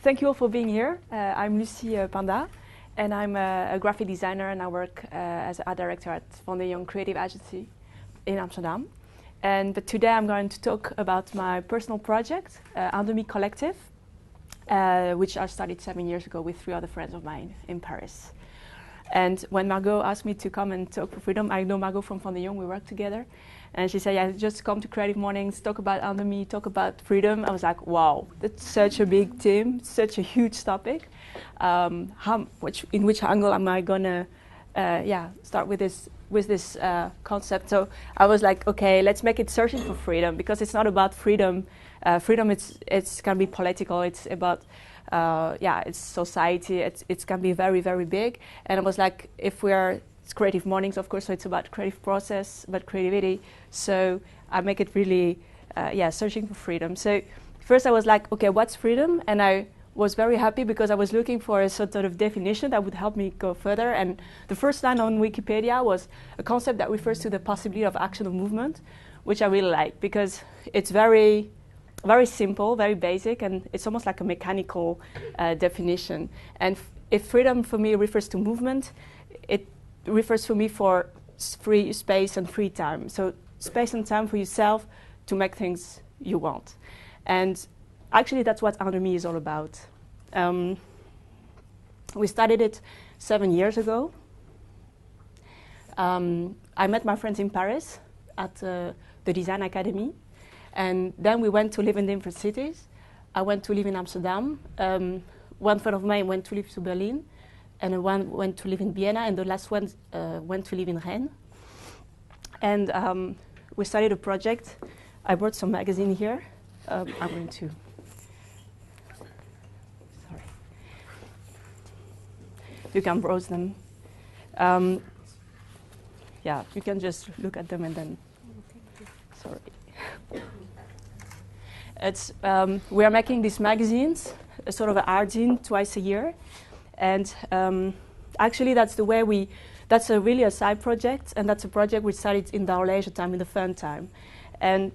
Thank you all for being here. I'm Lucie Pindat, and I'm a graphic designer, and I work as art director at Van de Jong Creative Agency in Amsterdam. But today I'm going to talk about my personal project, Under Collective, which I started 7 years ago with 3 other friends of mine in Paris. And when Margot asked me to come and talk for freedom, I know Margot from Van de Jong, we work together. And she said, yeah, just come to Creative Mornings, talk about Under Me, talk about freedom. I was like, wow, that's such a big theme, such a huge topic. In which angle am I gonna start with this concept? So I was like, okay, let's make it searching for freedom, because it's not about freedom. Freedom, it's can be political. It's about it's society. It's can be very, very big. And I was like, if it's Creative Mornings, of course, so it's about creative process, about creativity. So I make it really, searching for freedom. So first I was like, okay, what's freedom? And I was very happy because I was looking for a sort of definition that would help me go further. And the first line on Wikipedia was a concept that refers to the possibility of action or movement, which I really like because it's very, very simple, very basic, and it's almost like a mechanical definition. And if freedom for me refers to movement, it refers for me for free space and free time. So space and time for yourself to make things you want. And actually that's what Under Me is all about. We started it 7 years ago. I met my friends in Paris at the Design Academy. And then we went to live in different cities. I went to live in Amsterdam. One friend of mine went to live to Berlin. And one went to live in Vienna, and the last one went to live in Rennes. And we started a project. I brought some magazine here. I'm going to. Sorry. You can browse them. You can just look at them and then. Sorry. It's we are making these magazines, a sort of an art zine, twice a year. And actually, that's the way that's really a side project, and that's a project we started in our leisure time, in the fun time. And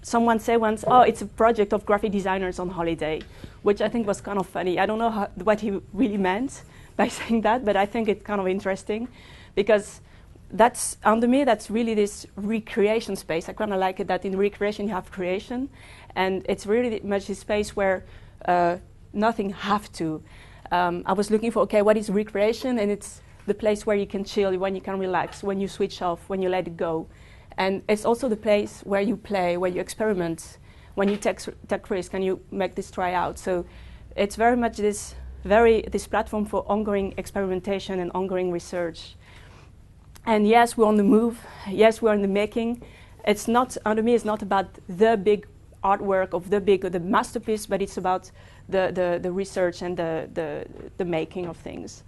someone said once, oh, it's a project of graphic designers on holiday, which I think was kind of funny. I don't know what he really meant by saying that, but I think it's kind of interesting, because that's, Under Me, that's really this recreation space. I kind of like it that in recreation you have creation, and it's really much this space where nothing have to. I was looking for, okay, what is recreation? And it's the place where you can chill, when you can relax, when you switch off, when you let it go. And it's also the place where you play, where you experiment, when you take risk and you make this try out. So it's very much this platform for ongoing experimentation and ongoing research. And yes, we're on the move. Yes, we're in the making. It's not, Under Me is not about the big artwork of the masterpiece, but it's about the research and the making of things.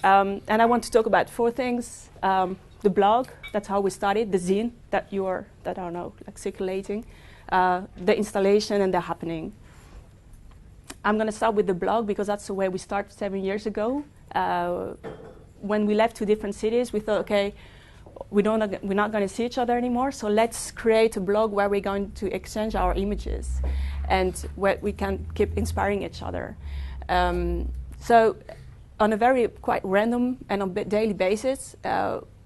And I want to talk about 4 things. The blog, that's how we started, the zine that are now like circulating, the installation and the happening. I'm going to start with the blog because that's the way we started 7 years ago. When we left to different cities, we thought, okay, we're not going to see each other anymore, so let's create a blog where we're going to exchange our images and where we can keep inspiring each other. So on a very quite random and on daily basis,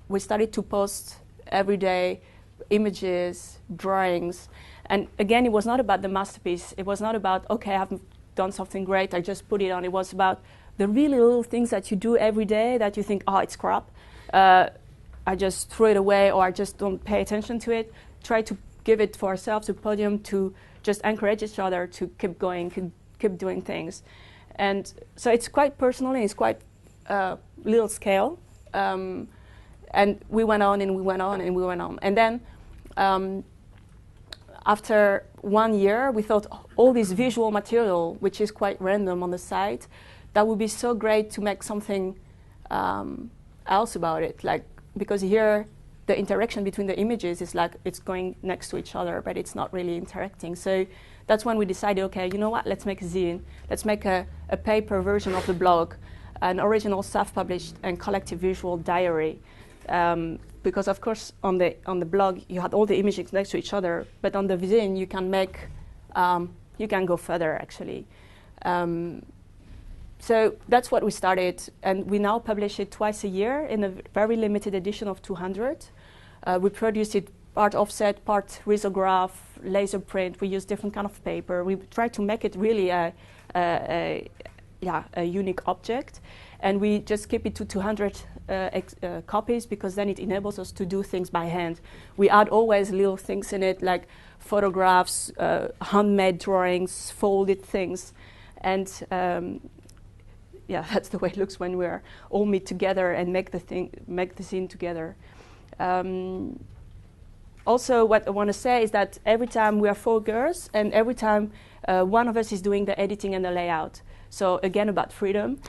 we started to post every day images, drawings. And again, it was not about the masterpiece. It was not about, okay, I've done something great, I just put it on. It was about the really little things that you do every day that you think, oh, it's crap. I just throw it away, or I just don't pay attention to it. Try to give it for ourselves a podium to just encourage each other to keep going, keep doing things. And so it's quite personal, and it's quite little scale. And we went on and we went on and we went on. And then after 1 year, we thought all this visual material, which is quite random on the site, that would be so great to make something else about it. Like, because here, the interaction between the images is like it's going next to each other, but it's not really interacting. So that's when we decided, okay, you know what, let's make a zine. Let's make a paper version of the blog, an original self-published and collective visual diary. Because of course, on the blog, you had all the images next to each other, but on the zine, you can make, you can go further, actually. So that's what we started, and we now publish it twice a year in a very limited edition of 200. We produce it part offset, part risograph, laser print. We use different kind of paper. We try to make it really a unique object, and we just keep it to 200 copies, because then it enables us to do things by hand. We add always little things in it, like photographs, handmade drawings, folded things, and yeah, that's the way it looks when we're all meet together and make the zine together. Also, what I want to say is that every time we are 4 girls, and every time one of us is doing the editing and the layout. So again, about freedom,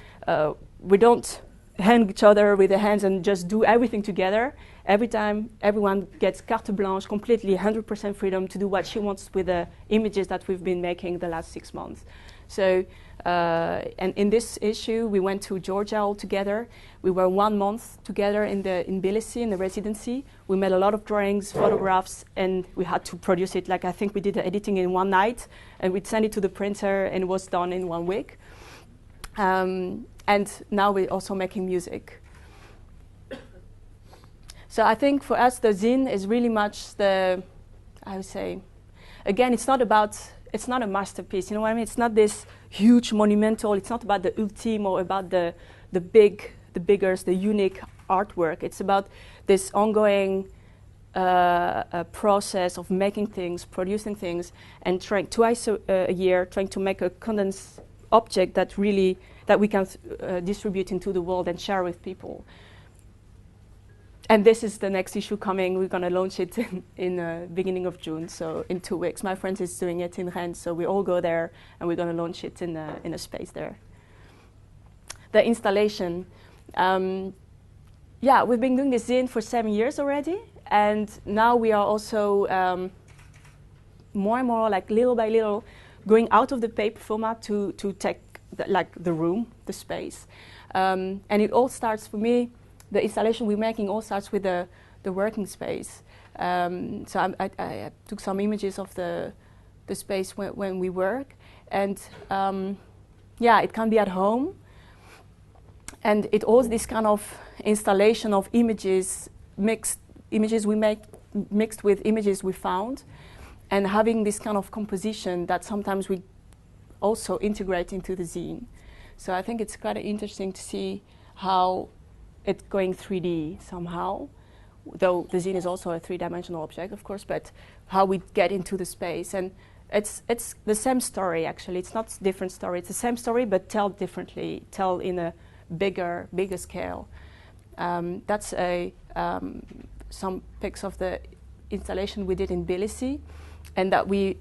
we don't hang each other with the hands and just do everything together. Every time, everyone gets carte blanche, completely 100% freedom to do what she wants with the images that we've been making the last 6 months. So, and in this issue, we went to Georgia all together. We were 1 month together in Tbilisi, in the residency. We made a lot of drawings, photographs, and we had to produce it. Like, I think we did the editing in 1 night, and we'd send it to the printer, and it was done in 1 week. And now we're also making music. So I think for us, the zine is really much I would say, again, it's not a masterpiece, you know what I mean? It's not this huge monumental, it's not about the ultime or about the biggest, the unique artwork. It's about this ongoing process of making things, producing things, and trying twice a year, trying to make a condensed object that we can distribute into the world and share with people. And this is the next issue coming. We're going to launch it in the beginning of June, so in 2 weeks. My friend is doing it in Rennes, so we all go there, and we're going to launch it in a space there. The installation. Yeah, we've been doing this zine for 7 years already, and now we are also more and more, like little by little, going out of the paper format to take the room, the space. And it all starts, for me, the installation we're making all starts with the working space. So I took some images of the space when we work. And yeah, it can be at home. And it all this kind of installation of images, images we make mixed with images we found. And having this kind of composition that sometimes we also integrate into the zine. So I think it's quite interesting to see how it's going 3D somehow, though the zine is also a 3-dimensional object, of course, but how we get into the space. And it's the same story, actually. It's not a different story. It's the same story, but told differently, told in a bigger scale. That's some pics of the installation we did in Tbilisi, and that we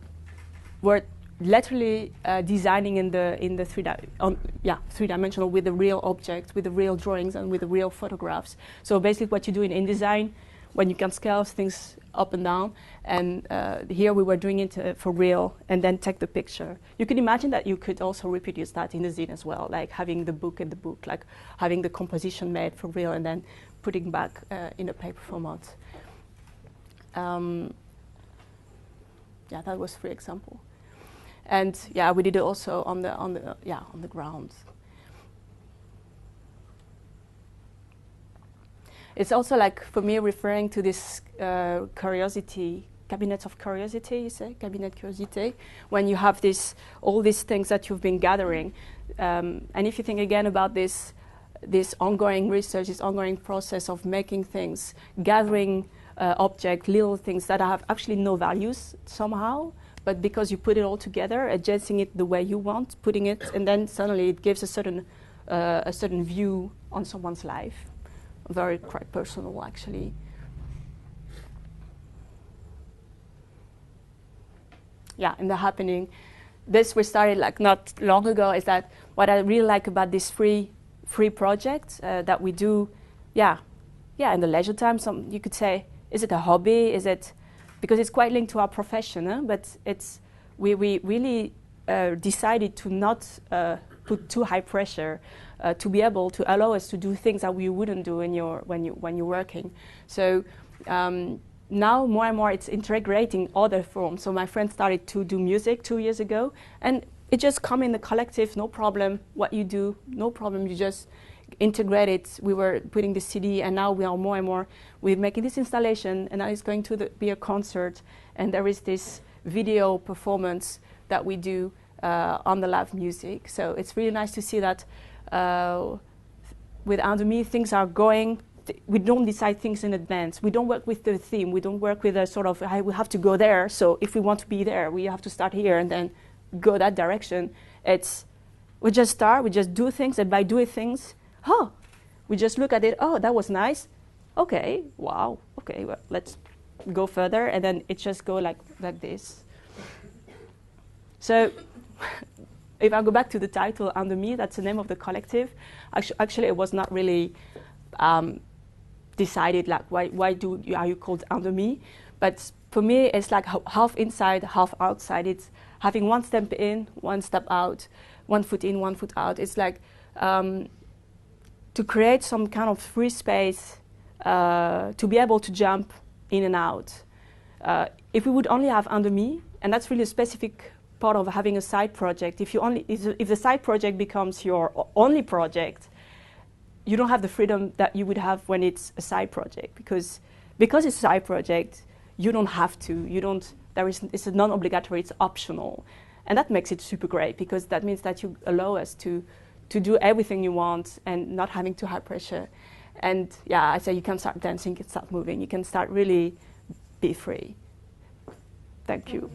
were literally designing in the 3-dimensional with the real objects, with the real drawings, and with the real photographs. So basically, what you do in InDesign, when you can scale things up and down, and here we were doing it for real, and then take the picture. You can imagine that you could also reproduce that in the zine as well, like having the book in the book, like having the composition made for real, and then putting back in a paper format. Yeah, that was 3 examples. And yeah, we did it also on the ground. It's also like, for me, referring to this curiosity, cabinet of curiosity, you say, cabinet curiosité, when you have all these things that you've been gathering. And if you think again about this ongoing research, this ongoing process of making things, gathering objects, little things that have actually no values somehow, but because you put it all together, adjusting it the way you want, putting it, and then suddenly it gives a certain view on someone's life. Very quite personal, actually. in the happening. This we started like not long ago. Is that what I really like about this free project that we do? In the leisure time. Some you could say, is it a hobby? Is it because it's quite linked to our profession? But it's we really decided to not put too high pressure to be able to allow us to do things that we wouldn't do when you're working. So. Now more and more it's integrating other forms. So my friend started to do music 2 years ago, and it just come in the collective, no problem. What you do, no problem. You just integrate it. We were putting the CD, and now we are more and more. We're making this installation, and now it's going to be a concert, and there is this video performance that we do on the live music. So it's really nice to see that with Under Me things are going. We don't decide things in advance. We don't work with the theme. We don't work with a sort of, we have to go there. So if we want to be there, we have to start here and then go that direction. We just start, we just do things, and by doing things, we just look at it, that was nice. Okay, wow, okay, well, let's go further. And then it just go like this. So if I go back to the title, Under Me, that's the name of the collective. Actually, it was not really decided like why are you called Under Me, but for me it's like half inside, half outside. It's having one step in, one step out, 1 foot in, 1 foot out. It's like to create some kind of free space to be able to jump in and out. If we would only have Under Me, and that's really a specific part of having a side project. If the side project becomes your only project, you don't have the freedom that you would have when it's a side project, because it's a side project, you don't have to. It's a non-obligatory. It's optional, and that makes it super great, because that means that you allow us to do everything you want and not having too high pressure. And I say you can start dancing, you can start moving, you can start really be free. Thank you.